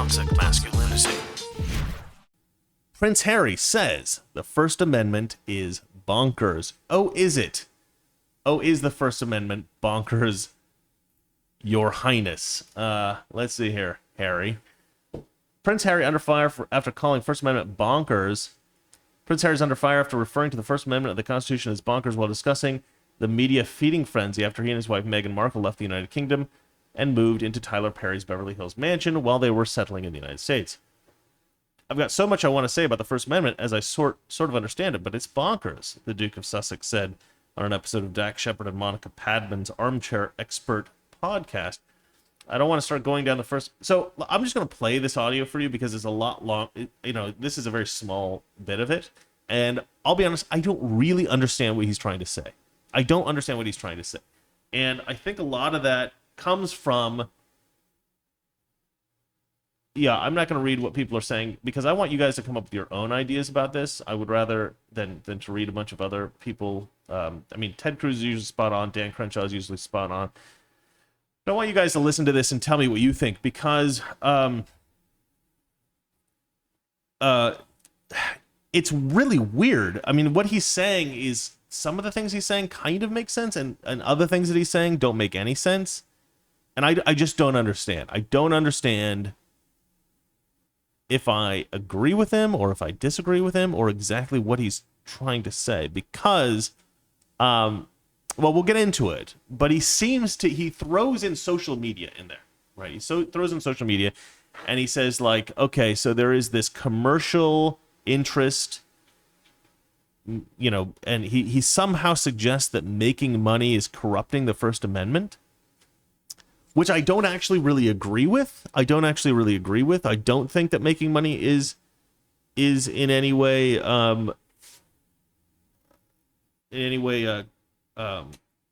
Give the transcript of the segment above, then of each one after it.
toxic masculinity. Prince Harry says the First Amendment is bonkers. Oh, is it? Oh, is the First Amendment bonkers, Your Highness? Let's see here, Harry. Prince Harry under fire after calling First Amendment bonkers. Prince Harry's under fire after referring to the First Amendment of the Constitution as bonkers while discussing the media feeding frenzy after he and his wife Meghan Markle left the United Kingdom and moved into Tyler Perry's Beverly Hills mansion while they were settling in the United States. I've got so much I want to say about the First Amendment as I sort of understand it, but it's bonkers, the Duke of Sussex said on an episode of Dak Shepard and Monica Padman's Armchair Expert podcast. I don't want to start going down the first... So I'm just going to play this audio for you because it's a lot long. This is a very small bit of it. And I'll be honest, I don't really understand what he's trying to say. I don't understand what he's trying to say. And I think a lot of that comes from... Yeah, I'm not going to read what people are saying because I want you guys to come up with your own ideas about this. I would rather than to read a bunch of other people. Ted Cruz is usually spot on. Dan Crenshaw is usually spot on. I want you guys to listen to this and tell me what you think because it's really weird. I mean, what he's saying is some of the things he's saying kind of make sense and other things that he's saying don't make any sense. And I just don't understand. I don't understand if I agree with him or if I disagree with him or exactly what he's trying to say because, well, we'll get into it, but he throws in social media in there, right? He throws in social media and he says like, okay, so there is this commercial interest, and he somehow suggests that making money is corrupting the First Amendment, which I don't actually really agree with. I don't think that making money is in any way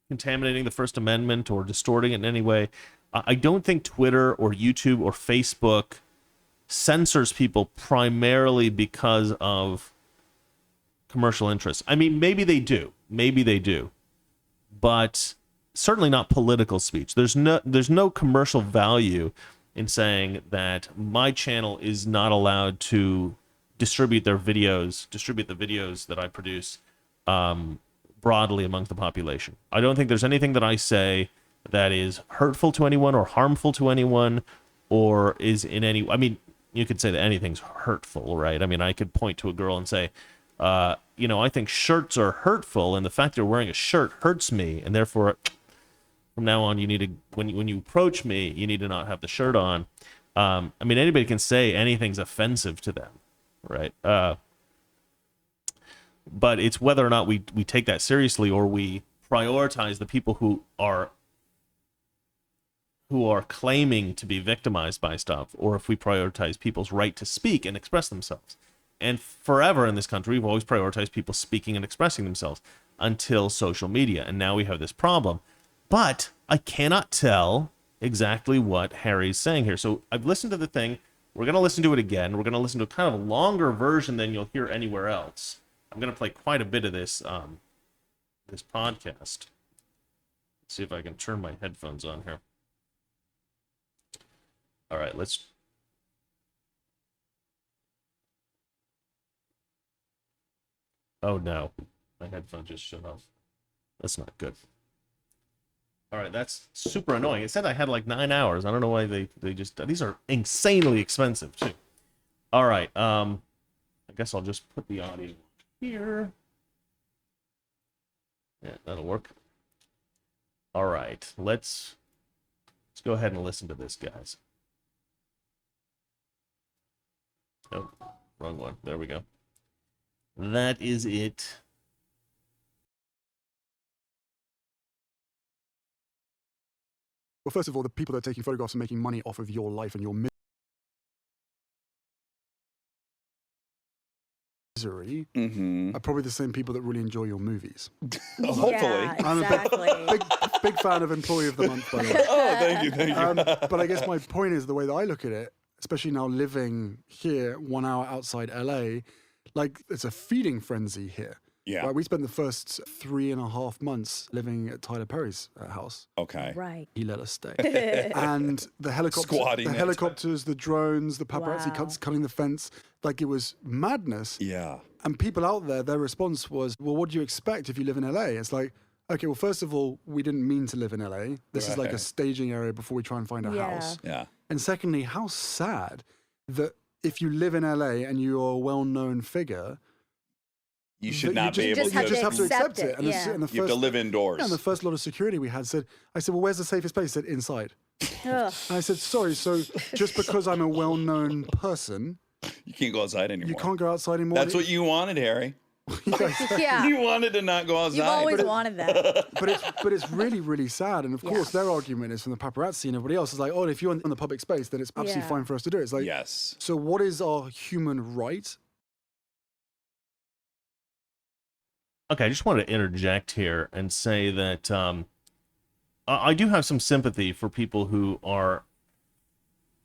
contaminating the First Amendment or distorting it in any way. I don't think Twitter or YouTube or Facebook censors people primarily because of commercial interests. I mean, maybe they do, but certainly not political speech. There's no commercial value in saying that my channel is not allowed to distribute the videos that I produce broadly among the population. I don't think there's anything that I say that is hurtful to anyone or harmful to anyone or is in any... I mean, you could say that anything's hurtful, right? I mean, I could point to a girl and say, I think shirts are hurtful and the fact that you're wearing a shirt hurts me and therefore... From now on, you need to when you approach me, you need to not have the shirt on. Anybody can say anything's offensive to them, right? But it's whether or not we take that seriously or we prioritize the people who are claiming to be victimized by stuff, or if we prioritize people's right to speak and express themselves. And forever in this country, we've always prioritized people speaking and expressing themselves until social media, and now we have this problem. But I cannot tell exactly what Harry's saying here. So I've listened to the thing. We're going to listen to it again. We're going to listen to a kind of a longer version than you'll hear anywhere else. I'm going to play quite a bit of this this podcast. Let's see if I can turn my headphones on here. All right, let's... Oh, no. My headphone just shut off. That's not good. All right, that's super annoying. It said I had like 9 hours. I don't know why they just... These are insanely expensive, too. All right, I guess I'll just put the audio here. Yeah, that'll work. All right, let's go ahead and listen to this, guys. Nope, wrong one. There we go. That is it. Well, first of all, the people that are taking photographs and making money off of your life and your misery are probably the same people that really enjoy your movies. Hopefully. Yeah, I'm exactly. a big fan of Employee of the Month, by the way. Oh, thank you. But I guess my point is the way that I look at it, especially now living here 1 hour outside LA, like it's a feeding frenzy here. Yeah. Like, we spent the first 3.5 months living at Tyler Perry's house. Okay. Right. He let us stay. And the Squatting it. helicopters, the drones, the paparazzi Wow. cutting the fence, like, it was madness. Yeah. And people out there, their response was, well, what do you expect if you live in LA? It's like, okay, well, first of all, we didn't mean to live in LA. This is like a Right. staging area before we try and find a Yeah. house. Yeah. And secondly, how sad that if you live in LA and you're a well-known figure, You should that not be You able just to. have you just have to accept accept it. it, And, yeah. and the You have to live indoors. Yeah, and the first lot of security we had said, I said, well, where's the safest place? He said, inside. Ugh. And I said, sorry, so just because I'm a well-known person, You can't go outside anymore. you can't go outside anymore? That's what you wanted, Harry. Yeah. You wanted to not go outside. You've always wanted that. But it's really, really sad. And of course, their argument is from the paparazzi and everybody else is like, oh, if you're in the public space, then it's absolutely Yeah. fine for us to do it. It's like, Yes. so what is our human right? Okay, I just want to interject here and say that I do have some sympathy for people who are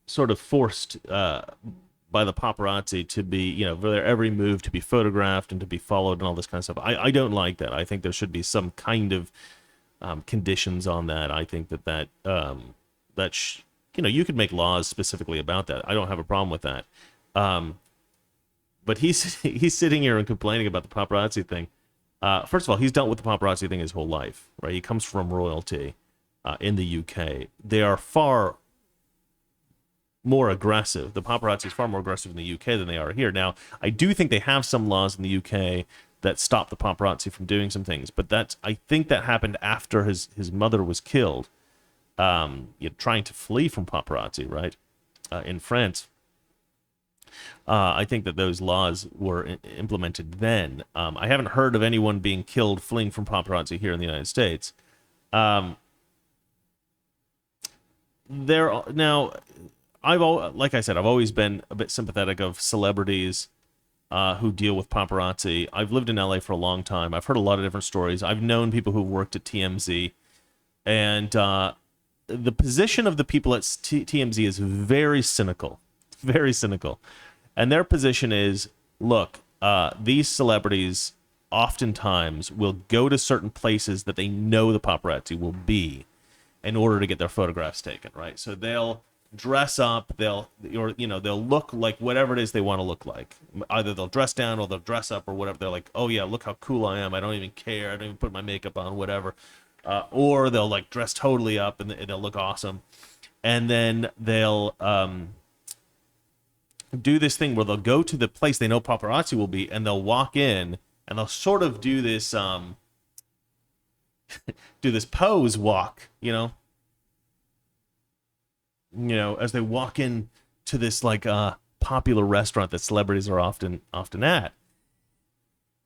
sort of forced by the paparazzi to be, you know, for their every move to be photographed and to be followed and all this kind of stuff. I don't like that. I think there should be some kind of conditions on that. I think that you know, you could make laws specifically about that. I don't have a problem with that. But he's sitting here and complaining about the paparazzi thing. First of all, he's dealt with the paparazzi thing his whole life, right? He comes from royalty in the UK. They are far more aggressive. The paparazzi is far more aggressive in the UK than they are here. Now, I do think they have some laws in the UK that stop the paparazzi from doing some things, but I think that happened after his mother was killed, trying to flee from paparazzi, right, in France. I think that those laws were implemented then. I haven't heard of anyone being killed fleeing from paparazzi here in the United States. Like I said, I've always been a bit sympathetic of celebrities who deal with paparazzi. I've lived in LA for a long time. I've heard a lot of different stories. I've known people who've worked at TMZ, and the position of the people at TMZ is very cynical. Very cynical. And their position is, look, these celebrities oftentimes will go to certain places that they know the paparazzi will be in order to get their photographs taken, right? So they'll dress up, they'll look like whatever it is they want to look like. Either they'll dress down or they'll dress up or whatever. They're like, oh yeah, look how cool I am. I don't even care. I don't even put my makeup on, whatever. Or they'll like dress totally up and they'll look awesome. And then they'll do this thing where they'll go to the place they know paparazzi will be, and they'll walk in and they'll sort of do this do this pose walk, as they walk in to this like popular restaurant that celebrities are often at.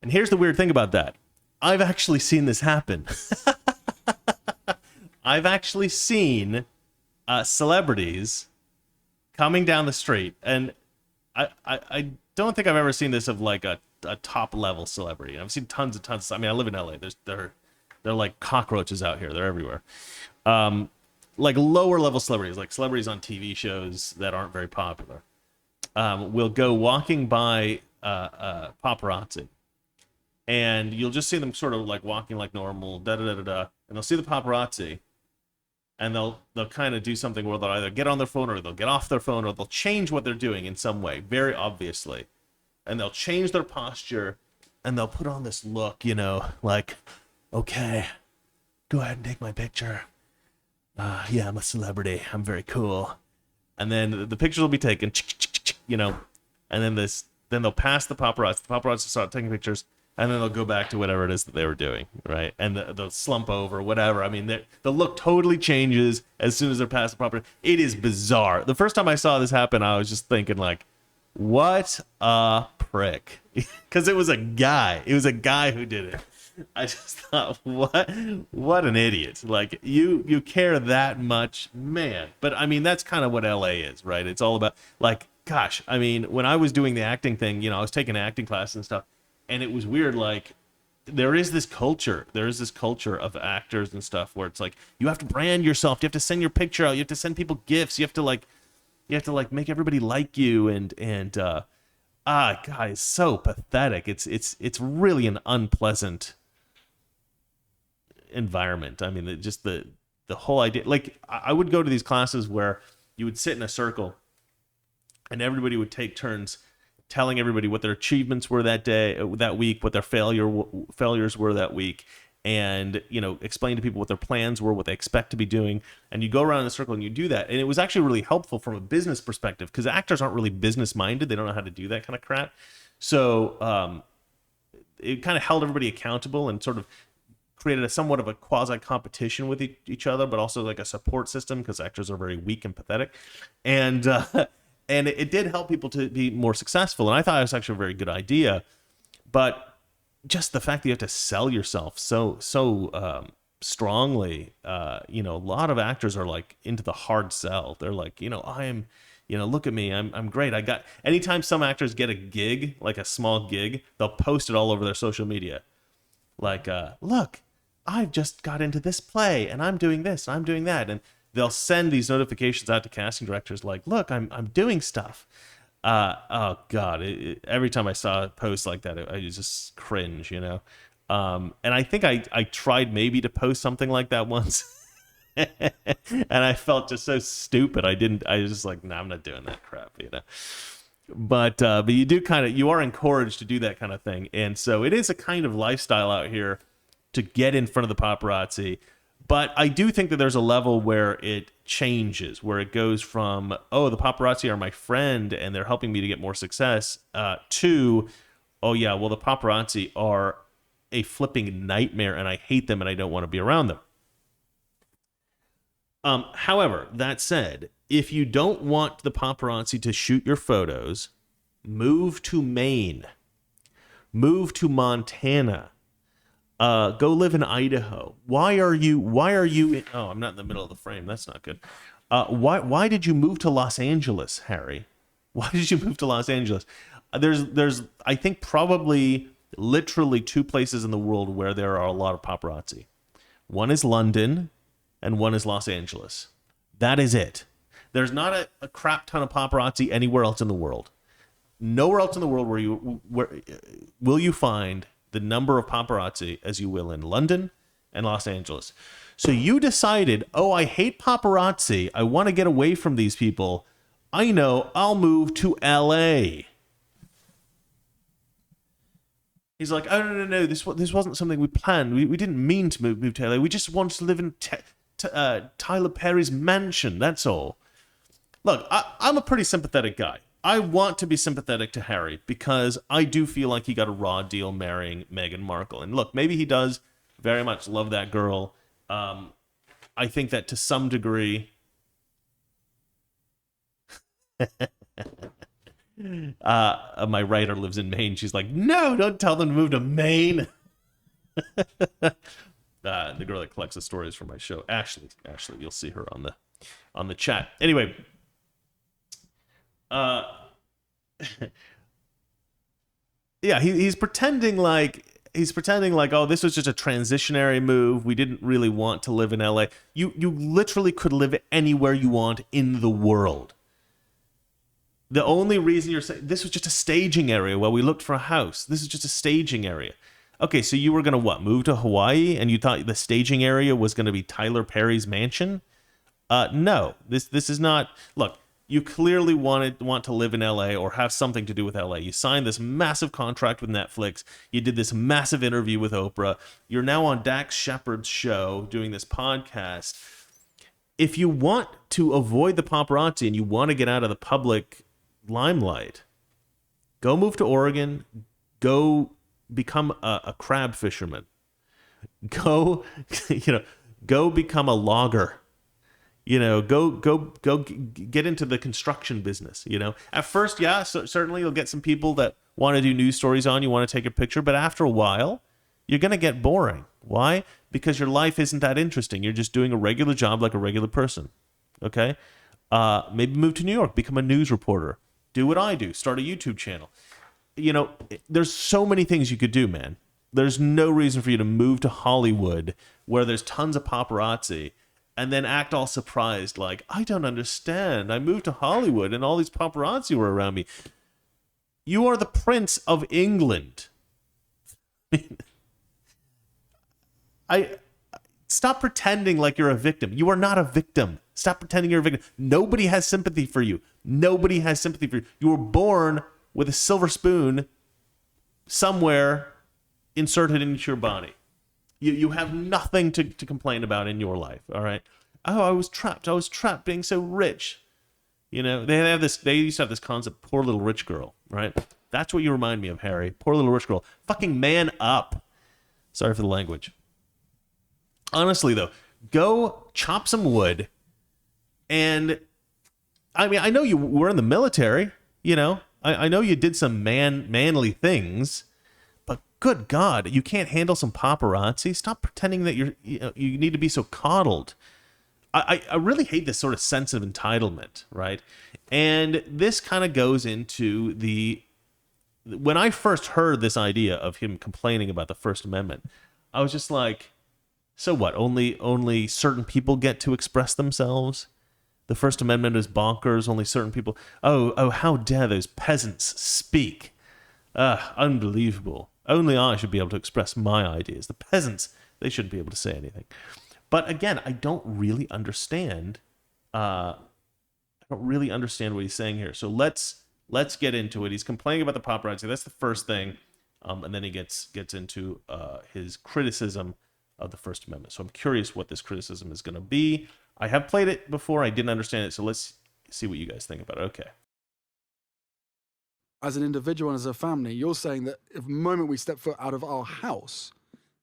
And here's the weird thing about that. I've actually seen this happen. I've actually seen celebrities coming down the street, and I don't think I've ever seen this of like a top level celebrity. I've seen tons and tons. I mean, I live in LA. They're like cockroaches out here. They're everywhere. Like lower level celebrities, like celebrities on TV shows that aren't very popular, will go walking by paparazzi, and you'll just see them sort of like walking like normal, and they'll see the paparazzi, and they'll kind of do something where they'll either get on their phone or they'll get off their phone or they'll change what they're doing in some way, very obviously, and they'll change their posture and they'll put on this look, like, okay, go ahead and take my picture. Yeah, I'm a celebrity. I'm very cool. And then the pictures will be taken, and then they'll pass the paparazzi. The paparazzi start taking pictures, and then they'll go back to whatever it is that they were doing, right? And they'll slump over, whatever. I mean, the look totally changes as soon as they're past the paparazzi. It is bizarre. The first time I saw this happen, I was just thinking, like, what a prick. Because it was a guy. It was a guy who did it. I just thought, what an idiot. Like, you care that much, man. But I mean, that's kind of what LA is, right? It's all about, like, gosh, I mean, when I was doing the acting thing, I was taking acting classes and stuff, and it was weird. Like, there is this culture of actors and stuff where it's like, you have to brand yourself, you have to send your picture out, you have to send people gifts, you have to make everybody like you, and God, it's so pathetic. It's really an unpleasant environment. I mean, just the whole idea. Like, I would go to these classes where you would sit in a circle and everybody would take turns telling everybody what their achievements were that day, that week, what their failures were that week, and, you know, explain to people what their plans were, what they expect to be doing. And you go around in a circle and you do that. And it was actually really helpful from a business perspective, because actors aren't really business minded. They don't know how to do that kind of crap. So it kind of held everybody accountable and sort of created a somewhat of a quasi competition with each other, but also like a support system, because actors are very weak and pathetic. And it did help people to be more successful. And I thought it was actually a very good idea. But just the fact that you have to sell yourself so strongly, you know, a lot of actors are like into the hard sell. They're like, you know, look at me, I'm great. Anytime some actors get a gig, like a small gig, they'll post it all over their social media. Like, look, I've just got into this play and I'm doing this, and I'm doing that. And they'll send these notifications out to casting directors like, look, I'm doing stuff. Oh God, every time I saw a post like that, I just cringe, you know? And I think I tried maybe to post something like that once and I felt just so stupid. I was just like, nah, I'm not doing that crap, you know? But you are encouraged to do that kind of thing. And so it is a kind of lifestyle out here to get in front of the paparazzi. But I do think that there's a level where it changes, where it goes from, oh, the paparazzi are my friend and they're helping me to get more success, to, oh yeah, well, the paparazzi are a flipping nightmare and I hate them and I don't want to be around them. However, that said, if you don't want the paparazzi to shoot your photos, move to Maine, move to Montana, go live in Idaho. Why are you oh, I'm not in the middle of the frame. That's not good. Why did you move to Los Angeles, Harry? Why did you move to Los Angeles? There's I think probably literally two places in the world where there are a lot of paparazzi. One is London and one is Los Angeles. That is it. There's not a crap ton of paparazzi anywhere else in the world. Nowhere else in the world where will you find the number of paparazzi as you will in London and Los Angeles. So you decided, oh, I hate paparazzi. I want to get away from these people. I know, I'll move to LA. He's like, oh, no, this wasn't something we planned. We didn't mean to move to LA. We just wanted to live in Tyler Perry's mansion, that's all. Look, I'm a pretty sympathetic guy. I want to be sympathetic to Harry because I do feel like he got a raw deal marrying Meghan Markle. And look, maybe he does very much love that girl. I think that to some degree... my writer lives in Maine. She's like, no, don't tell them to move to Maine. The girl that collects the stories for my show, Ashley, you'll see her on the chat. Anyway, yeah, he's pretending like, oh, this was just a transitionary move. We didn't really want to live in LA. You literally could live anywhere you want in the world. The only reason you're saying this was just a staging area while we looked for a house. This is just a staging area. Okay, so you were going to what? Move to Hawaii and you thought the staging area was going to be Tyler Perry's mansion? No, this is not. Look, you clearly want to live in LA or have something to do with LA. You signed this massive contract with Netflix. You did this massive interview with Oprah. You're now on Dax Shepard's show doing this podcast. If you want to avoid the paparazzi and you want to get out of the public limelight, go move to Oregon, go become a crab fisherman, go become a logger, go get into the construction business. At first, yeah, so certainly you'll get some people that want to do news stories on you, want to take a picture, but after a while you're going to get boring. Why? Because your life isn't that interesting. You're just doing a regular job like a regular person. Okay, maybe move to New York, become a news reporter. Do what I do. Start a YouTube channel. There's so many things you could do, man. There's no reason for you to move to Hollywood where there's tons of paparazzi and then act all surprised like, I don't understand. I moved to Hollywood and all these paparazzi were around me. You are the Prince of England. I stop pretending like you're a victim. You are not a victim. Stop pretending you're a victim. Nobody has sympathy for you. Nobody has sympathy for you. You were born with a silver spoon somewhere inserted into your body. You have nothing to complain about in your life, all right? Oh, I was trapped being so rich. You know, they used to have this concept, poor little rich girl, right? That's what you remind me of, Harry. Poor little rich girl. Fucking man up. Sorry for the language. Honestly, though, go chop some wood. And, I mean, I know you were in the military, you know. I know you did some manly things. But good God, you can't handle some paparazzi? Stop pretending that you need to be so coddled. I really hate this sort of sense of entitlement, right? And this kind of goes into when I first heard this idea of him complaining about the First Amendment, I was just like, so what? Only certain people get to express themselves? The First Amendment is bonkers. Only certain people. Oh, how dare those peasants speak? Unbelievable. Only I should be able to express my ideas. The peasants, they shouldn't be able to say anything. But again, I don't really understand. I don't really understand what he's saying here. So let's get into it. He's complaining about the paparazzi. That's the first thing, and then he gets into his criticism of the First Amendment. So I'm curious what this criticism is going to be. I have played it before. I didn't understand it. So let's see what you guys think about it. Okay. As an individual and as a family, you're saying that if the moment we step foot out of our house,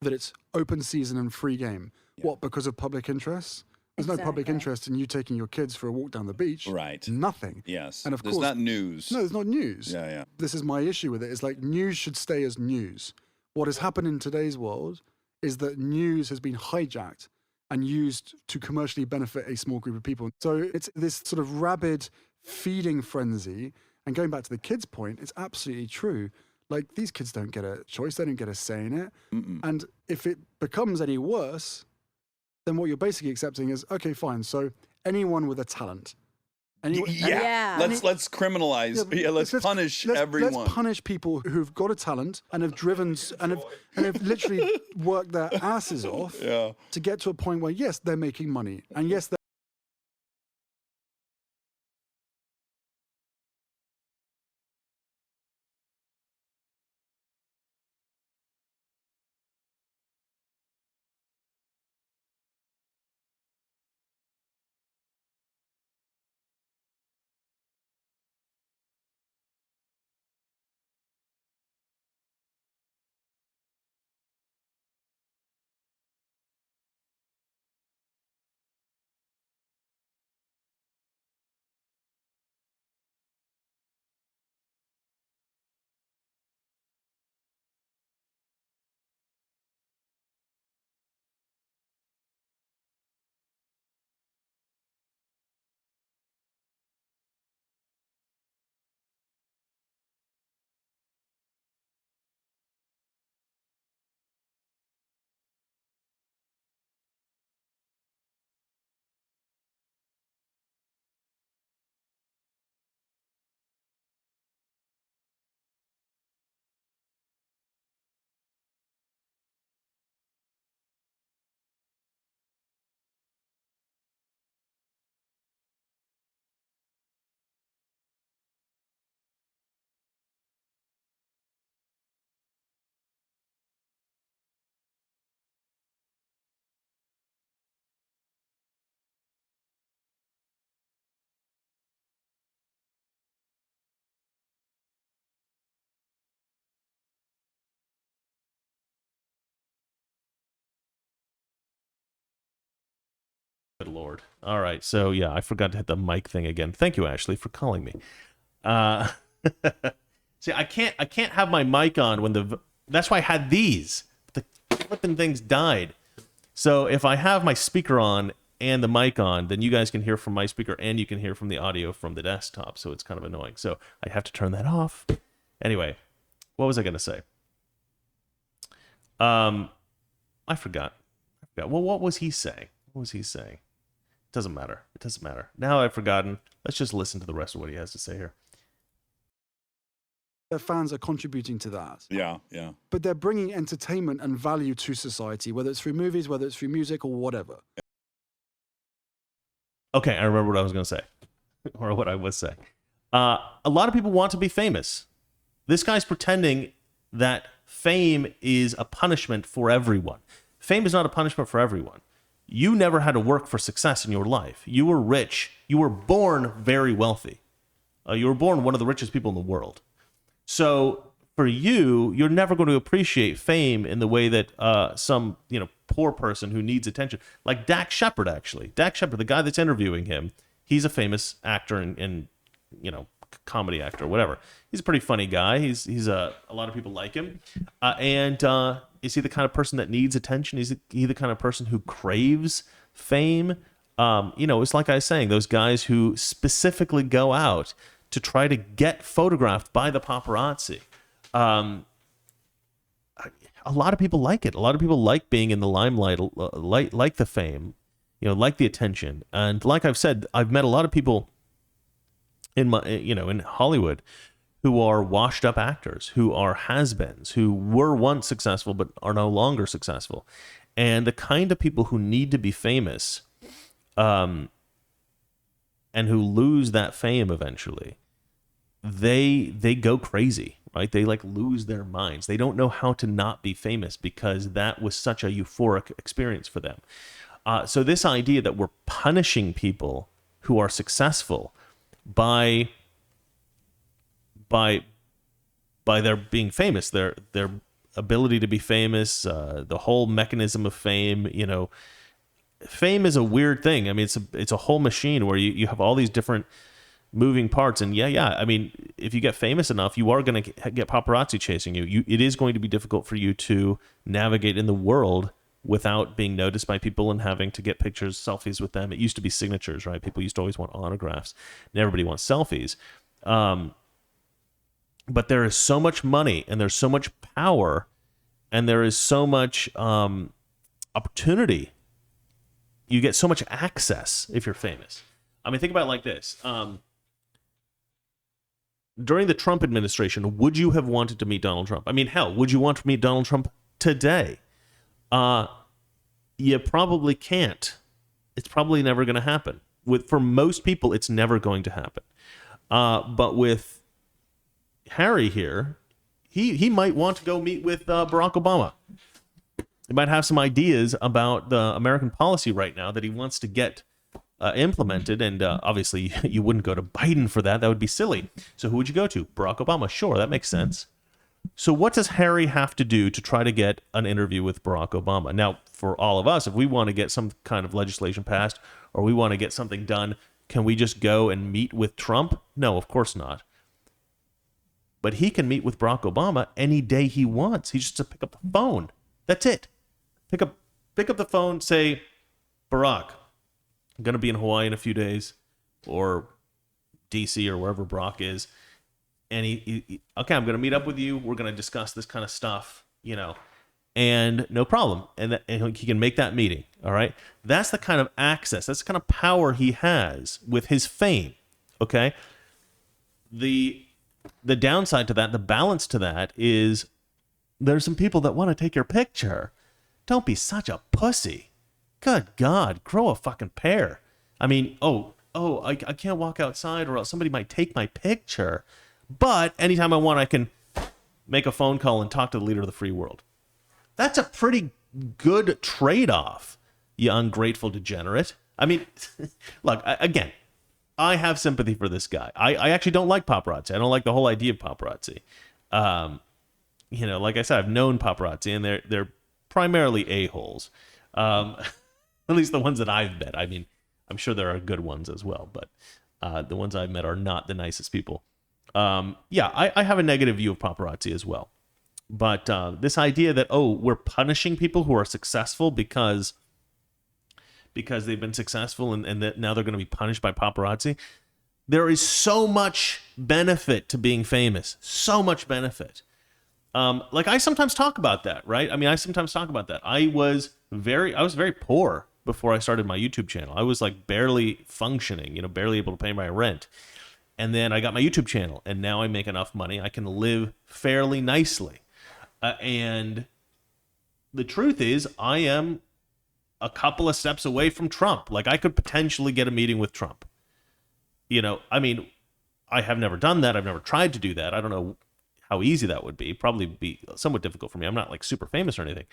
that it's open season and free game. Yeah. What, because of public interest? There's no public interest in you taking your kids for a walk down the beach. Right. Nothing. Yes. And of course, there's not news. No, there's not news. Yeah. This is my issue with it. It's like news should stay as news. What has happened in today's world is that news has been hijacked and used to commercially benefit a small group of people. So it's this sort of rabid feeding frenzy. And going back to the kids' point, it's absolutely true. Like, these kids don't get a choice. They don't get a say in it. Mm-mm. And if it becomes any worse, then what you're basically accepting is, okay, fine. So anyone with a talent. Let's criminalize. Let's punish everyone. Let's punish people who've got a talent and have driven and have literally worked their asses off to get to a point where, yes, they're making money. And yes, Good Lord. All right. So, yeah, I forgot to hit the mic thing again. Thank you, Ashley, for calling me. See, I can't have my mic on when that's why I had these. The flipping things died. So if I have my speaker on and the mic on, then you guys can hear from my speaker and you can hear from the audio from the desktop. So it's kind of annoying. So I have to turn that off. Anyway, what was I going to say? I forgot. Well, what was he saying? What was he saying? It doesn't matter. It doesn't matter. Now I've forgotten. Let's just listen to the rest of what he has to say here. their fans are contributing to that. Yeah, yeah. But they're bringing entertainment and value to society, whether it's through movies, whether it's through music or whatever. Okay, I remember what I was going to say, or what I was saying. A lot of people want to be famous. This guy's pretending that fame is a punishment for everyone. Fame is not a punishment for everyone. You never had to work for success in your life. You were rich. You were born very wealthy. You were born one of the richest people in the world. So for you, you're never going to appreciate fame in the way that some poor person who needs attention, like Dak Shepard, actually. Dak Shepard, the guy that's interviewing him, he's a famous actor and comedy actor, whatever. He's a pretty funny guy. He's a lot of people like him. And is he the kind of person that needs attention? Is he the kind of person who craves fame? It's like I was saying, those guys who specifically go out to try to get photographed by the paparazzi. A lot of people like it. A lot of people like being in the limelight, like the fame, like the attention. And like I've said, I've met a lot of people in Hollywood who are washed up actors, who are has-beens, who were once successful but are no longer successful. And the kind of people who need to be famous, and who lose that fame eventually, they go crazy, right? They lose their minds. They don't know how to not be famous because that was such a euphoric experience for them. So this idea that we're punishing people who are successful by their being famous, their ability to be famous, the whole mechanism of fame, fame is a weird thing. I mean, it's a whole machine where you have all these different moving parts. And I mean, if you get famous enough, you are going to get paparazzi chasing you. It is going to be difficult for you to navigate in the world without being noticed by people and having to get pictures, selfies with them. It used to be signatures, right? People used to always want autographs, and everybody wants selfies. But there is so much money, and there's so much power, and there is so much opportunity. You get so much access if you're famous. I mean, think about it like this. During the Trump administration, would you have wanted to meet Donald Trump? I mean, hell, would you want to meet Donald Trump today? You probably can't. It's probably never going to happen. For most people, it's never going to happen. But with Harry here, he might want to go meet with Barack Obama. He might have some ideas about the American policy right now that he wants to get implemented, and obviously you wouldn't go to Biden for that. That would be silly. So who would you go to? Barack Obama. Sure, that makes sense. So what does Harry have to do to try to get an interview with Barack Obama? Now, for all of us, if we want to get some kind of legislation passed or we want to get something done, can we just go and meet with Trump? No, of course not. But he can meet with Barack Obama any day he wants. He just has to pick up the phone. That's it. Pick up the phone, say, Barack, I'm going to be in Hawaii in a few days, or DC or wherever Barack is. And he okay, I'm going to meet up with you. We're going to discuss this kind of stuff, and no problem. And he can make that meeting. All right. That's the kind of access. That's the kind of power he has with his fame. Okay. The downside to that, the balance to that is there's some people that want to take your picture. Don't be such a pussy. Good God, grow a fucking pair. I mean, I can't walk outside or else somebody might take my picture. But anytime I want, I can make a phone call and talk to the leader of the free world. That's a pretty good trade-off, you ungrateful degenerate. I mean, look, again, I have sympathy for this guy. I actually don't like paparazzi. I don't like the whole idea of paparazzi. Like I said, I've known paparazzi, and they're primarily a-holes. At least the ones that I've met. I mean, I'm sure there are good ones as well, but the ones I've met are not the nicest people. I have a negative view of paparazzi as well. But this idea that, we're punishing people who are successful because they've been successful and that now they're going to be punished by paparazzi. There is so much benefit to being famous. So much benefit. I sometimes talk about that, right? I mean, I sometimes talk about that. I was very poor before I started my YouTube channel. I was barely functioning, barely able to pay my rent. And then I got my YouTube channel, and now I make enough money I can live fairly nicely. And the truth is, I am a couple of steps away from Trump. Like, I could potentially get a meeting with Trump. You know, I mean, I have never done that. I've never tried to do that. I don't know how easy that would be. Probably be somewhat difficult for me. I'm not like super famous or anything,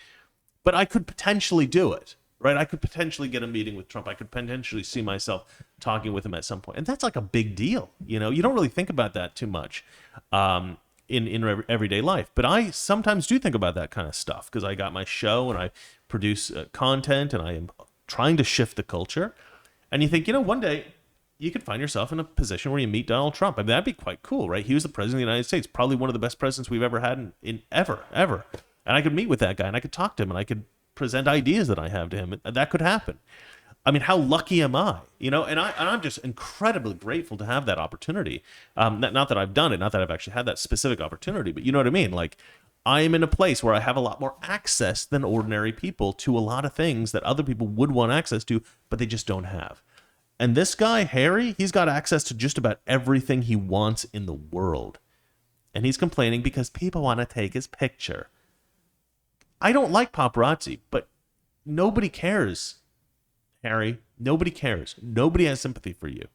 but I could potentially do it, right? I could potentially get a meeting with Trump. I could potentially see myself talking with him at some point. And that's like a big deal. You know, you don't really think about that too much in everyday life. But I sometimes do think about that kind of stuff because I got my show and I produce content and I am trying to shift the culture. And you think, you know, one day you could find yourself in a position where you meet Donald Trump. I mean, that'd be quite cool, right? He was the president of the United States, probably one of the best presidents we've ever had in ever. And I could meet with that guy and I could talk to him and I could present ideas that I have to him. And that could happen. I mean, how lucky am I? You know, and I'm just incredibly grateful to have that opportunity. Not that I've done it, not that I've actually had that specific opportunity, but you know what I mean? Like, I am in a place where I have a lot more access than ordinary people to a lot of things that other people would want access to, but they just don't have. And this guy, Harry, he's got access to just about everything he wants in the world. And he's complaining because people want to take his picture. I don't like paparazzi, but nobody cares, Harry. Nobody cares. Nobody has sympathy for you.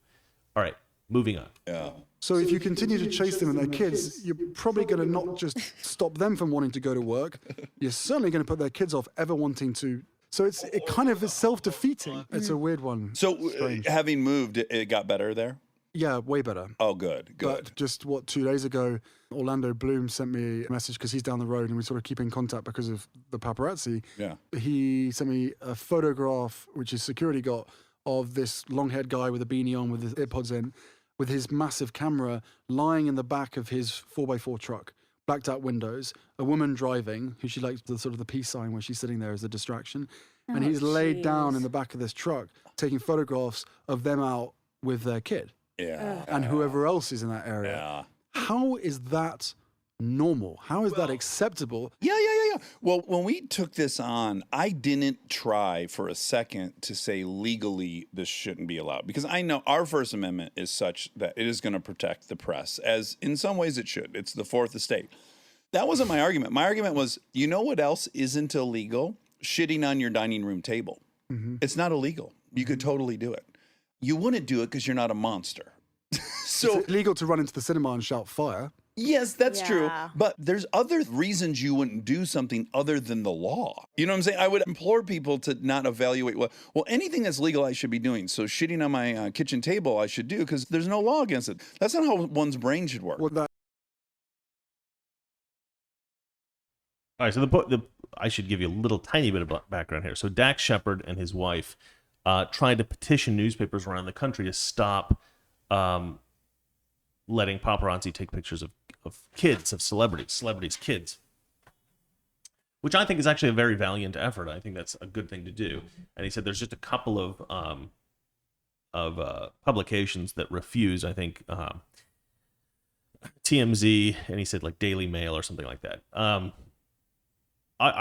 All right, moving on. Yeah. So if you continue to chase them and their kids, you're probably going to not just stop them from wanting to go to work. You're certainly going to put their kids off ever wanting to. So it kind of is self-defeating. It's a weird one. So having moved, it got better there? Yeah, way better. Oh, good. But just 2 days ago, Orlando Bloom sent me a message because he's down the road and we sort of keep in contact because of the paparazzi. Yeah. He sent me a photograph, which his security got, of this long-haired guy with a beanie on with his earpods in, with his massive camera lying in the back of his 4x4 truck, blacked out windows, a woman driving, who she likes the sort of the peace sign where she's sitting there as a distraction. And he's laid down in the back of this truck, taking photographs of them out with their kid. Yeah. And whoever else is in that area. Yeah. How is that normal? How is that acceptable? Yeah. Well, when we took this on, I didn't try for a second to say legally this shouldn't be allowed, because I know our First Amendment is such that it is going to protect the press, as in some ways it should. It's the fourth estate. That wasn't my argument. My argument was, you know what else isn't illegal? Shitting on your dining room table. Mm-hmm. It's not illegal. You could totally do it. You wouldn't do it because you're not a monster. So it's illegal to run into the cinema and shout fire. Yes, that's true. But there's other reasons you wouldn't do something other than the law. You know what I'm saying? I would implore people to not evaluate, well, anything that's legal I should be doing. So shitting on my kitchen table I should do because there's no law against it. That's not how one's brain should work. Well, All right, so I should give you a little tiny bit of background here. So Dax Shepard and his wife tried to petition newspapers around the country to stop letting paparazzi take pictures of kids, of celebrities' kids, which I think is actually a very valiant effort. I think that's a good thing to do. And he said there's just a couple of publications that refuse, I think, TMZ, and he said like Daily Mail or something like that.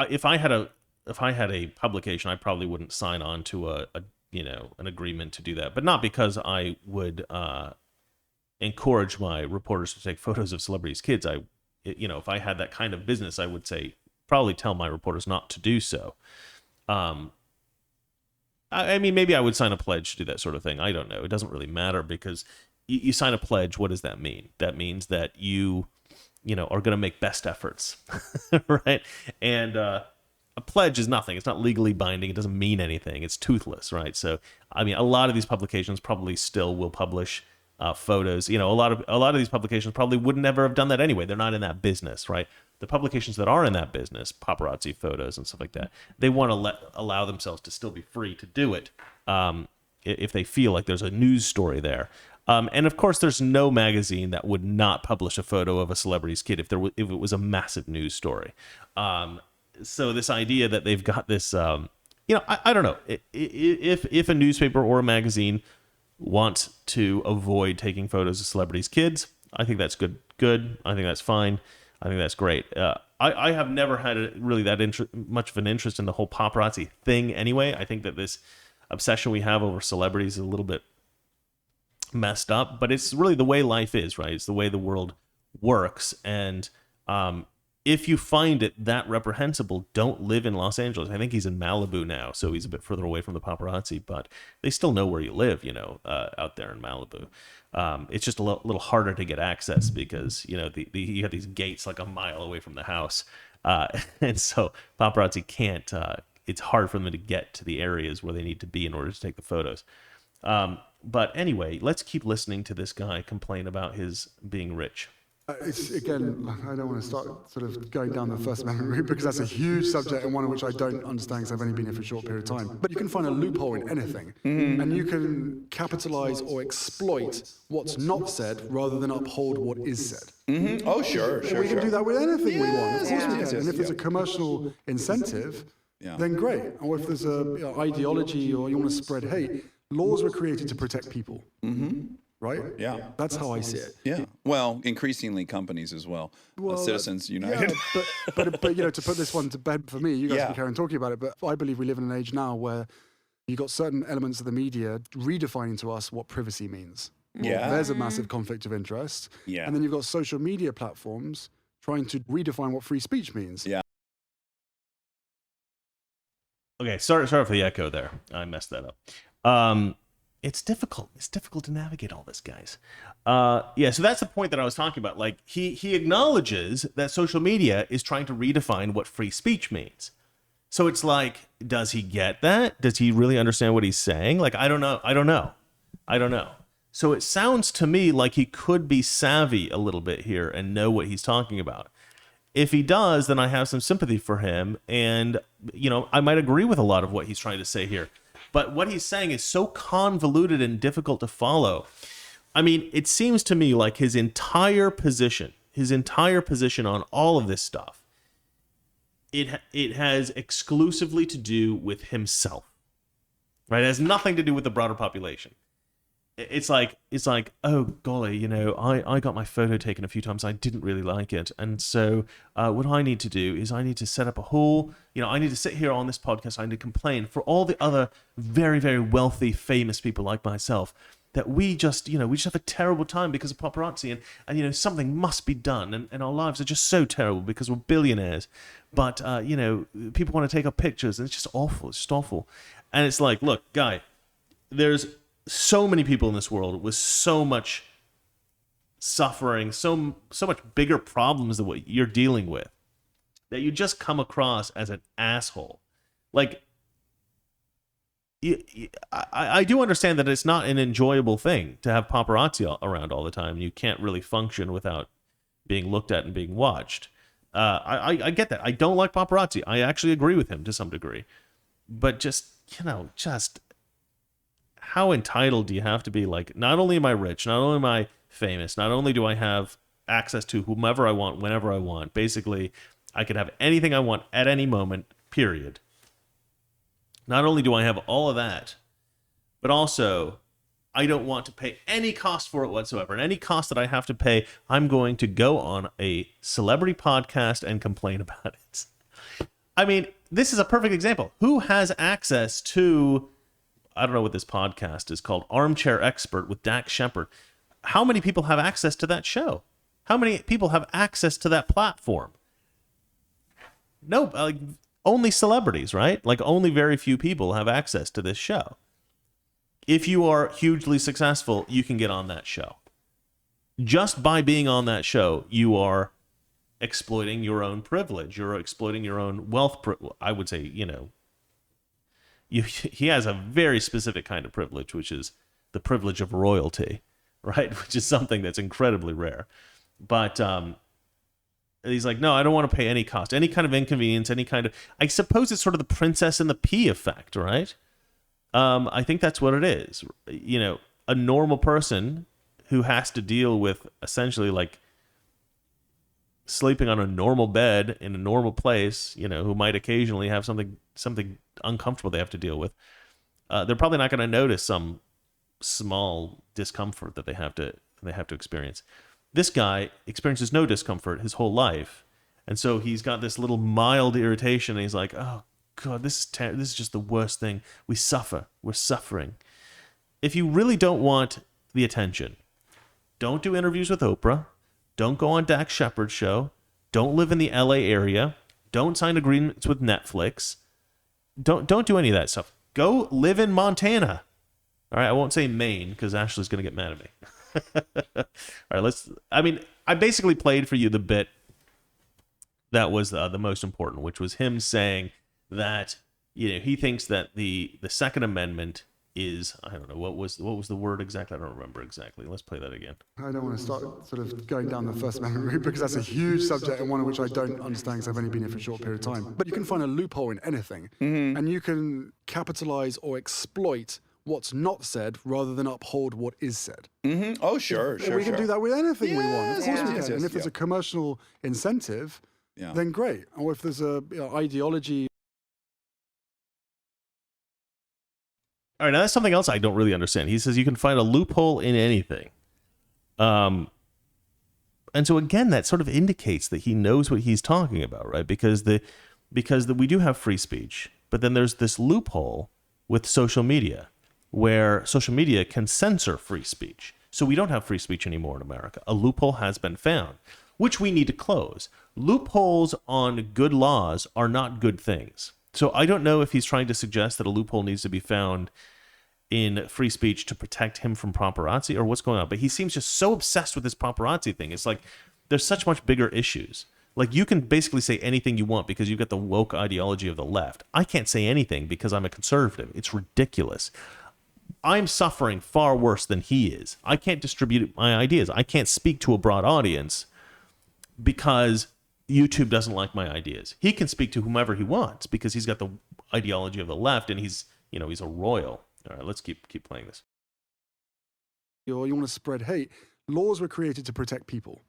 If I had a publication, I probably wouldn't sign on to an agreement to do that, but not because I would encourage my reporters to take photos of celebrities' kids. If I had that kind of business, I would probably tell my reporters not to do so. I mean, maybe I would sign a pledge to do that sort of thing. I don't know. It doesn't really matter because you sign a pledge. What does that mean? That means that you are going to make best efforts, right? And a pledge is nothing. It's not legally binding. It doesn't mean anything. It's toothless, right? So, I mean, a lot of these publications probably still will publish photos. A lot of these publications probably would never have done that anyway. They're not in that business, right? The publications that are in that business, paparazzi photos and stuff like that, they want to allow themselves to still be free to do it if they feel like there's a news story there. And of course, there's no magazine that would not publish a photo of a celebrity's kid if it was a massive news story. So this idea that they've got this, I don't know, if a newspaper or a magazine wants to avoid taking photos of celebrities' kids, I think that's good. I think that's fine. I think that's great. I have never had really that much of an interest in the whole paparazzi thing anyway. I think that this obsession we have over celebrities is a little bit messed up, but it's really the way life is, right? It's the way the world works. And if you find it that reprehensible, don't live in Los Angeles. I think he's in Malibu now, so he's a bit further away from the paparazzi, but they still know where you live, out there in Malibu. It's just a little harder to get access because, you have these gates like a mile away from the house. And so paparazzi can't, it's hard for them to get to the areas where they need to be in order to take the photos. But anyway, let's keep listening to this guy complain about his being rich. It's, again, I don't want to start sort of going down the First Amendment route because that's a huge subject and one of which I don't understand because I've only been here for a short period of time. But you can find a loophole in anything, and you can capitalize or exploit what's not said rather than uphold what is said. Oh, sure. We can do that with anything we want. Of course we yes, can. And if there's a yes. commercial incentive, Yeah. then great. Or if there's a ideology or you want to spread hate, laws were created to protect people. Right? Yeah. That's how I see it. Yeah. Well, increasingly companies as well. Citizens United. Yeah, but to put this one to bed for me, you guys Yeah. can carry on talking about it, but I believe we live in an age now where you've got certain elements of the media redefining to us what privacy means. Yeah. There's a massive conflict of interest. Yeah. And then you've got social media platforms trying to redefine what free speech means. Yeah. Okay, sorry for the echo there. I messed that up. It's difficult. It's difficult to navigate all this, guys. So that's the point that I was talking about. Like, he acknowledges that social media is trying to redefine what free speech means. So it's like, does he get that? Does he really understand what he's saying? Like, I don't know. So it sounds to me like he could be savvy a little bit here and know what he's talking about. If he does, then I have some sympathy for him. And, I might agree with a lot of what he's trying to say here. But what he's saying is so convoluted and difficult to follow. I mean, it seems to me like his entire position on all of this stuff, it has exclusively to do with himself, right? It has nothing to do with the broader population. It's like, oh golly, I got my photo taken a few times. I didn't really like it, and so what I need to do is I need to set up a whole, I need to sit here on this podcast. I need to complain for all the other very, very wealthy, famous people like myself that we just have a terrible time because of paparazzi, and something must be done, and our lives are just so terrible because we're billionaires, but people want to take our pictures, and it's just awful. It's just awful, and it's like, look, guy, there's so many people in this world with so much suffering, so much bigger problems than what you're dealing with, that you just come across as an asshole. Like, I do understand that it's not an enjoyable thing to have paparazzi around all the time. You can't really function without being looked at and being watched. I get that. I don't like paparazzi. I actually agree with him to some degree. But just how entitled do you have to be? Like, not only am I rich, not only am I famous, not only do I have access to whomever I want, whenever I want. Basically, I could have anything I want at any moment, period. Not only do I have all of that, but also I don't want to pay any cost for it whatsoever. And any cost that I have to pay, I'm going to go on a celebrity podcast and complain about it. I mean, this is a perfect example. Who has access to, I don't know what this podcast is called, Armchair Expert with Dax Shepard? How many people have access to that show? How many people have access to that platform? No, only celebrities, right? Like, only very few people have access to this show. If you are hugely successful, you can get on that show. Just by being on that show, you are exploiting your own privilege. You're exploiting your own wealth. I would say, he has a very specific kind of privilege, which is the privilege of royalty, right? Which is something that's incredibly rare. But he's like, no, I don't want to pay any cost, any kind of inconvenience, any kind of, I suppose it's sort of the Princess and the Pea effect, right? I think that's what it is. A normal person who has to deal with essentially like sleeping on a normal bed in a normal place, who might occasionally have something uncomfortable they have to deal with. They're probably not going to notice some small discomfort that they have to experience. This guy experiences no discomfort his whole life, and so he's got this little mild irritation, and he's like, "Oh God, this is just the worst thing. We're suffering." If you really don't want the attention. Don't do interviews with Oprah. Don't go on Dax Shepard's show. Don't live in the LA area. Don't sign agreements with Netflix. Don't do any of that stuff. Go live in Montana. All right, I won't say Maine because Ashley's going to get mad at me. All right, I basically played for you the bit that was the most important, which was him saying that, he thinks that the Second Amendment is, I don't know, what was the word exactly? I don't remember exactly. Let's play that again. I don't want to start sort of going down the First Amendment route because that's a huge subject and one of which I don't understand because I've only been here for a short period of time. But you can find a loophole in anything, and you can capitalize or exploit what's not said rather than uphold what is said. Oh, sure. We can do that with anything we want. Of course we can. Yes, and if there's a commercial incentive, then great. Or if there's a ideology. All right, now that's something else I don't really understand. He says you can find a loophole in anything. And so again, that sort of indicates that he knows what he's talking about, right? Because we do have free speech, but then there's this loophole with social media where social media can censor free speech. So we don't have free speech anymore in America. A loophole has been found, which we need to close. Loopholes on good laws are not good things. So I don't know if he's trying to suggest that a loophole needs to be found in free speech to protect him from paparazzi or what's going on. But he seems just so obsessed with this paparazzi thing. It's like there's such much bigger issues. Like you can basically say anything you want because you've got the woke ideology of the left. I can't say anything because I'm a conservative. It's ridiculous. I'm suffering far worse than he is. I can't distribute my ideas. I can't speak to a broad audience because YouTube doesn't like my ideas. He can speak to whomever he wants because he's got the ideology of the left and he's a royal. All right, let's keep playing this. Or you want to spread hate. Laws were created to protect people.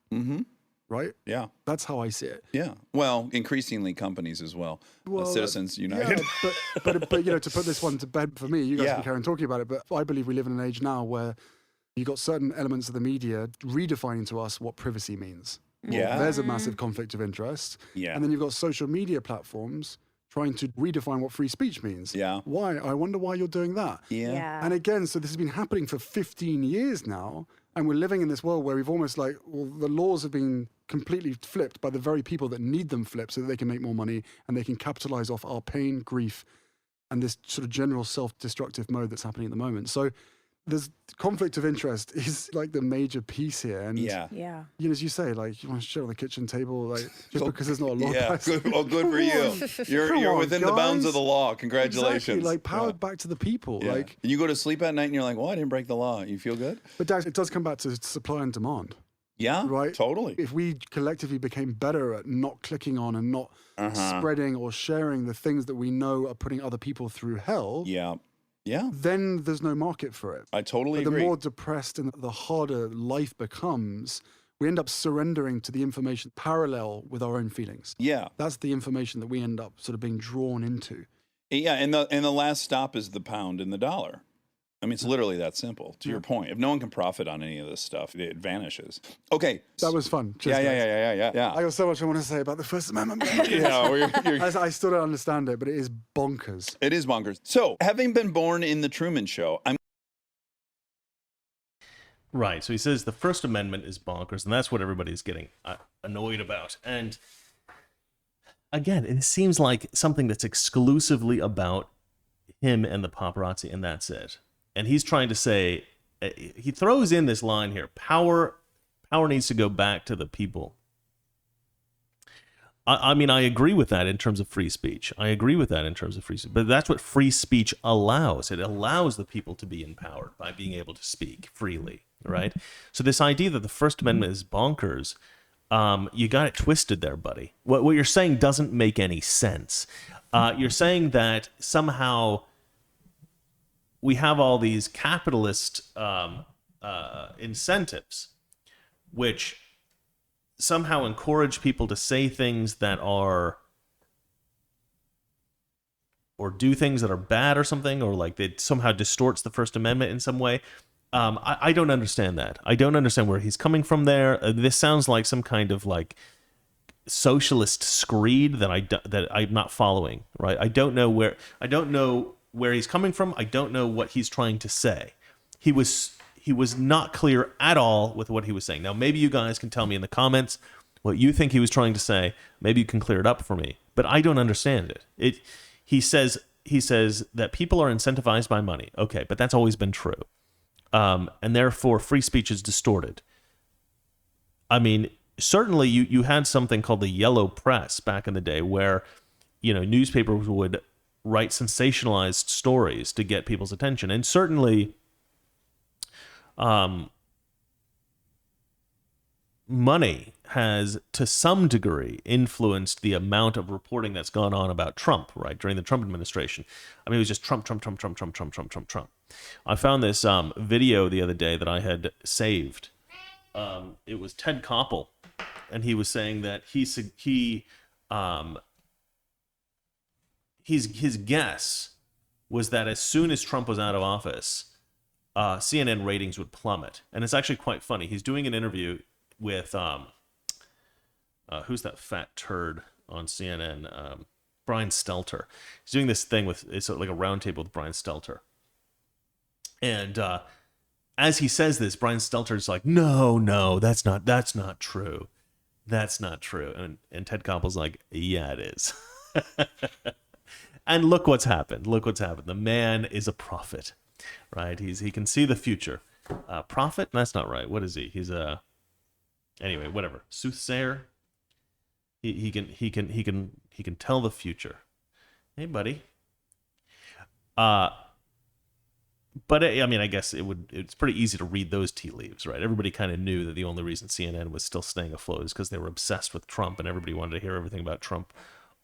Right? Yeah. That's how I see it. Yeah. Well, increasingly companies as well. Citizens United. Yeah, but to put this one to bed for me, you guys can carry on talking about it, but I believe we live in an age now where you got certain elements of the media redefining to us what privacy means. Yeah. There's a massive conflict of interest. Yeah. And then you've got social media platforms trying to redefine what free speech means. Yeah. Why? I wonder why you're doing that. Yeah. And again, so this has been happening for 15 years now, and we're living in this world where we've almost the laws have been completely flipped by the very people that need them flipped so that they can make more money and they can capitalize off our pain, grief, and this sort of general self-destructive mode that's happening at the moment. So there's conflict of interest is like the major piece here. And as you say, like you want to shit on the kitchen table, like just because there's not a law. Yeah, good for you. You're within the bounds of the law. Congratulations. Exactly, like powered back to the people. Yeah. Like and you go to sleep at night and you're like, well, I didn't break the law. You feel good? But Dax, it does come back to supply and demand. Yeah, right. Totally. If we collectively became better at not clicking on and not spreading or sharing the things that we know are putting other people through hell. Yeah. Then there's no market for it. I totally agree. agree. The more depressed and the harder life becomes, we end up surrendering to the information parallel with our own feelings. Yeah. That's the information that we end up sort of being drawn into. Yeah, and the last stop is the pound and the dollar. I mean, it's literally that simple, to your point. If no one can profit on any of this stuff, it vanishes. Okay. That was fun. Cheers, Yeah. I got so much I want to say about the First Amendment. I still don't understand it, but it is bonkers. It is bonkers. So, having been born in the Truman Show, Right, so he says the First Amendment is bonkers, and that's what everybody's getting annoyed about. And again, it seems like something that's exclusively about him and the paparazzi, and that's it. And he's trying to say, he throws in this line here, power needs to go back to the people. I mean, I agree with that in terms of free speech. But that's what free speech allows. It allows the people to be empowered by being able to speak freely, right? So this idea that the First Amendment is bonkers, you got it twisted there, buddy. What you're saying doesn't make any sense. You're saying that somehow we have all these capitalist incentives, which somehow encourage people to say things that are, or do things that are bad or something, or like it somehow distorts the First Amendment in some way. I don't understand that. I don't understand where he's coming from there. This sounds like some kind of like socialist screed that I'm not following, right? I don't know where he's coming from. I don't know what he's trying to say. He he was not clear at all with what he was saying. Now, maybe you guys can tell me in the comments what you think he was trying to say. Maybe you can clear it up for me, but I don't understand it. He says that people are incentivized by money. Okay, but that's always been true. And therefore free speech is distorted. I mean, certainly you had something called the yellow press back in the day where, newspapers would write sensationalized stories to get people's attention. And certainly money has, to some degree, influenced the amount of reporting that's gone on about Trump, right, during the Trump administration. I mean, it was just Trump, Trump, Trump, Trump, Trump, Trump, Trump, Trump, Trump. I found this video the other day that I had saved. It was Ted Koppel, and he was saying that his guess was that as soon as Trump was out of office, CNN ratings would plummet. And it's actually quite funny. He's doing an interview with who's that fat turd on CNN? Brian Stelter. He's doing this thing it's like a roundtable with Brian Stelter. And as he says this, Brian Stelter's like, no, that's not true. That's not true. And Ted Koppel's like, yeah, it is. And look what's happened. The man is a prophet, right? He can see the future. Prophet? That's not right. What is he? He's a anyway, whatever. Soothsayer. He can tell the future. Hey, buddy. But I mean, I guess it's pretty easy to read those tea leaves, right? Everybody kind of knew that the only reason CNN was still staying afloat is because they were obsessed with Trump, and everybody wanted to hear everything about Trump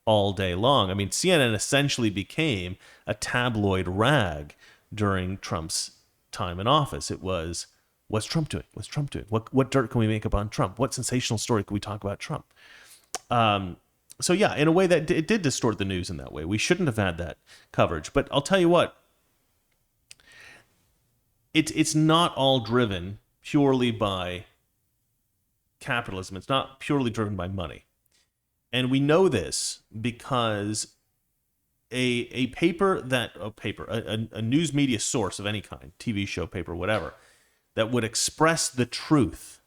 all day long. I mean, CNN essentially became a tabloid rag during Trump's time in office. It was, what's Trump doing? What's Trump doing? What dirt can we make up on Trump? What sensational story can we talk about Trump? So yeah, in a way that it did distort the news in that way. We shouldn't have had that coverage. But I'll tell you what, it's not all driven purely by capitalism. It's not purely driven by money. And we know this because a news media source of any kind, TV show, paper, whatever, that would express the truth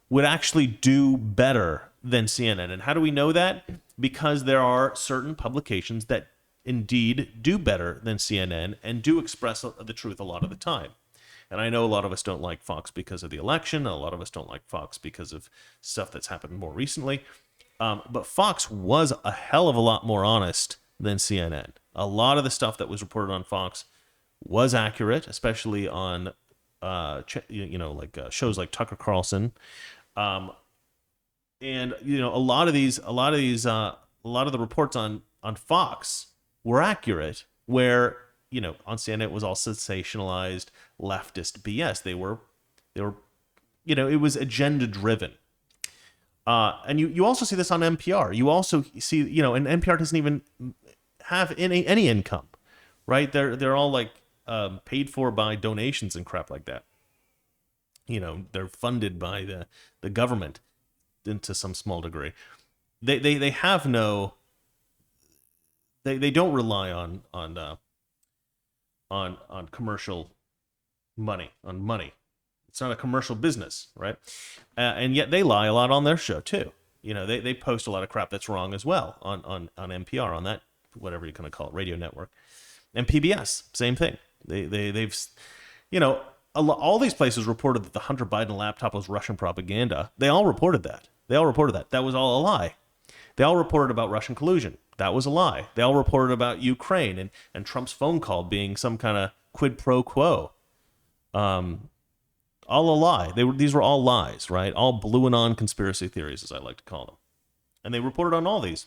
would actually do better than CNN. And how do we know that? Because there are certain publications that indeed do better than CNN and do express the truth a lot of the time. And I know a lot of us don't like Fox because of the election. A lot of us don't like Fox because of stuff that's happened more recently. But Fox was a hell of a lot more honest than CNN. A lot of the stuff that was reported on Fox was accurate, especially on shows like Tucker Carlson. And a lot of the reports on Fox were accurate, where on CNN it was all sensationalized leftist BS. They were it was agenda driven. And you also see this on NPR. You also see, and NPR doesn't even have any income, right? They're all like paid for by donations and crap like that. They're funded by the government to some small degree. They have no. They don't rely on commercial money, on money. It's not a commercial business, right? And yet they lie a lot on their show too. They post a lot of crap that's wrong as well on NPR, on that, whatever you're going to call it, radio network. And PBS, same thing. They've all these places reported that the Hunter Biden laptop was Russian propaganda. They all reported that. That was all a lie. They all reported about Russian collusion. That was a lie. They all reported about Ukraine and Trump's phone call being some kind of quid pro quo. All a lie. These were all lies, right? All blue and on conspiracy theories, as I like to call them. And they reported on all these.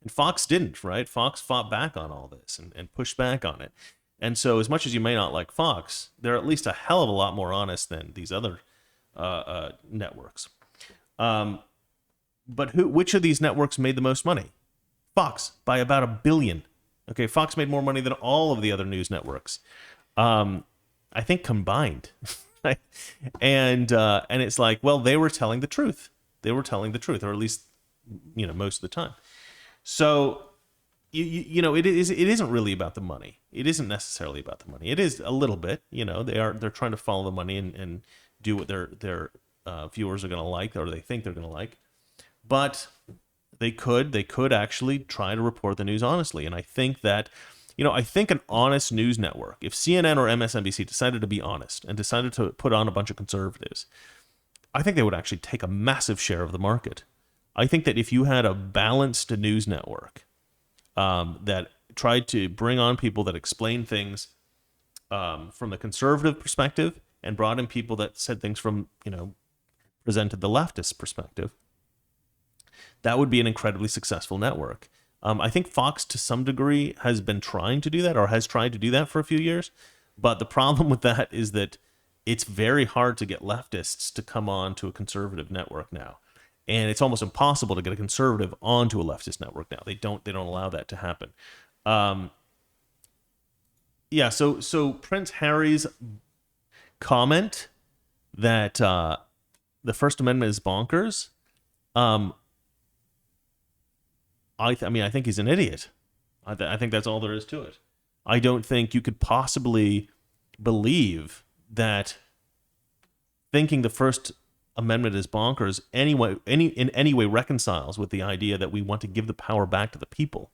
And Fox didn't, right? Fox fought back on all this and pushed back on it. And so as much as you may not like Fox, they're at least a hell of a lot more honest than these other networks. But which of these networks made the most money? Fox, by about $1 billion. Okay, Fox made more money than all of the other news networks. I think combined. And it's like, well, they were telling the truth. Or at least, most of the time. So you know, it isn't really about the money. It isn't necessarily about the money. It is a little bit, you know, they're trying to follow the money and do what their viewers are going to like, or they think they're going to like. But they could actually try to report the news honestly. And I think that, you know, I think an honest news network, if CNN or MSNBC decided to be honest and decided to put on a bunch of conservatives, I think they would actually take a massive share of the market. I think that if you had a balanced news network that tried to bring on people that explain things from the conservative perspective and brought in people that said things from, you know, presented the leftist perspective, that would be an incredibly successful network. I think Fox, to some degree, has been trying to do that, or has tried to do that for a few years. But the problem with that is that it's very hard to get leftists to come on to a conservative network now. And it's almost impossible to get a conservative onto a leftist network now. They don't allow that to happen. Yeah, so Prince Harry's comment that the First Amendment is bonkers, I think he's an idiot. I think that's all there is to it. I don't think you could possibly believe that thinking the First Amendment is bonkers in any way reconciles with the idea that we want to give the power back to the people.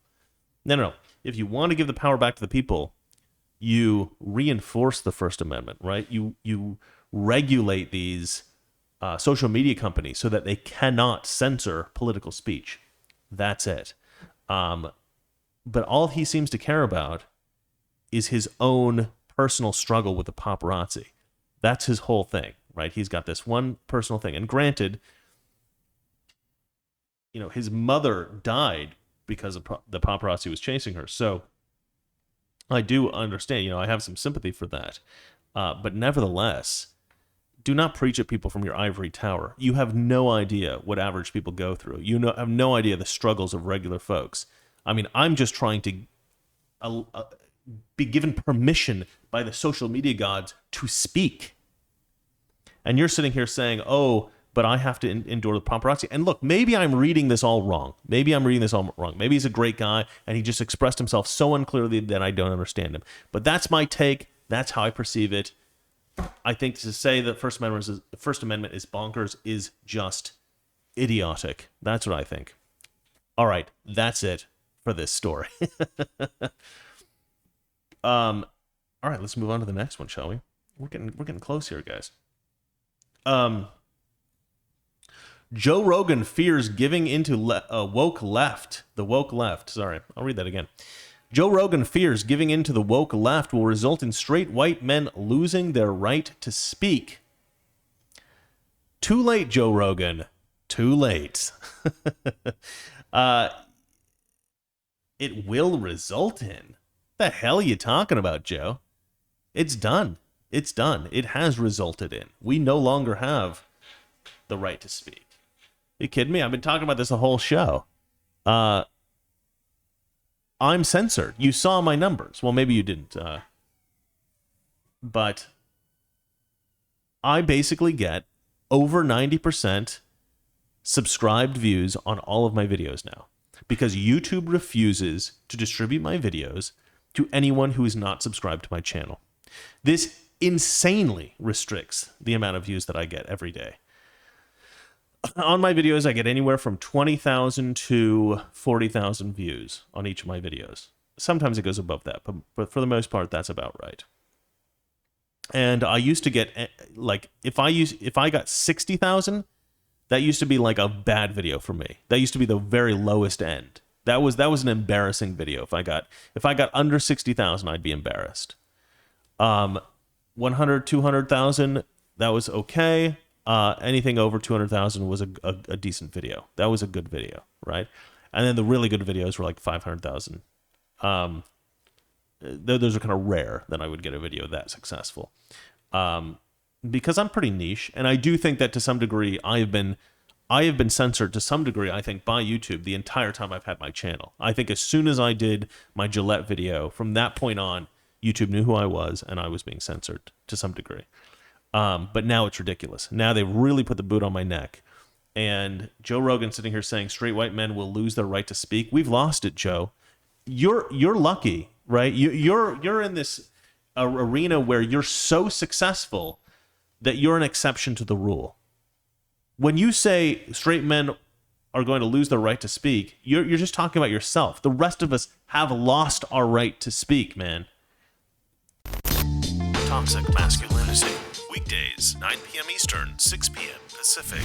No. If you want to give the power back to the people, you reinforce the First Amendment, right? You regulate these social media companies so that they cannot censor political speech. That's it. But all he seems to care about is his own personal struggle with the paparazzi. That's his whole thing, right? He's got this one personal thing. And granted, you know, his mother died because the paparazzi was chasing her. So I do understand, you know, I have some sympathy for that. But nevertheless, do not preach at people from your ivory tower. You have no idea what average people go through. You have no idea the struggles of regular folks. I mean, I'm just trying to be given permission by the social media gods to speak. And you're sitting here saying, oh, but I have to endure the paparazzi. And look, maybe I'm reading this all wrong. Maybe he's a great guy, and he just expressed himself so unclearly that I don't understand him. But that's my take. That's how I perceive it. I think to say that First Amendment is bonkers is just idiotic. That's what I think. All right, that's it for this story. All right, let's move on to the next one, shall we? We're getting close here, guys. Joe Rogan fears giving into woke left. The woke left. Sorry, I'll read that again. Joe Rogan fears giving in to the woke left will result in straight white men losing their right to speak. Too late, Joe Rogan. Too late. It will result in. The hell are you talking about, Joe? It's done. It's done. It has resulted in. We no longer have the right to speak. You kidding me? I've been talking about this the whole show. I'm censored. You saw my numbers. Well, maybe you didn't. But I basically get over 90% subscribed views on all of my videos now, because YouTube refuses to distribute my videos to anyone who is not subscribed to my channel. This insanely restricts the amount of views that I get every day. On my videos, I get anywhere from 20,000 to 40,000 views on each of my videos. Sometimes it goes above that, but for the most part, that's about right. And I used to get, like, if I got 60,000, that used to be like a bad video for me. That used to be the very lowest end. That was an embarrassing video. If I got under 60,000, I'd be embarrassed. 100, 200,000, that was okay. Anything over 200,000 was a decent video. That was a good video, right? And then the really good videos were like 500,000. Those are kind of rare that I would get a video that successful. Because I'm pretty niche, and I do think that to some degree I have been censored to some degree, I think, by YouTube the entire time I've had my channel. I think as soon as I did my Gillette video, from that point on, YouTube knew who I was, and I was being censored to some degree. But now it's ridiculous. Now they've really put the boot on my neck. And Joe Rogan sitting here saying straight white men will lose their right to speak. We've lost it, Joe. you're lucky, right? You're in this arena where you're so successful that you're an exception to the rule. When you say straight men are going to lose their right to speak, you're just talking about yourself. The rest of us have lost our right to speak, man. Toxic Masculinity. Weekdays, 9 p.m. Eastern, 6 p.m. Pacific.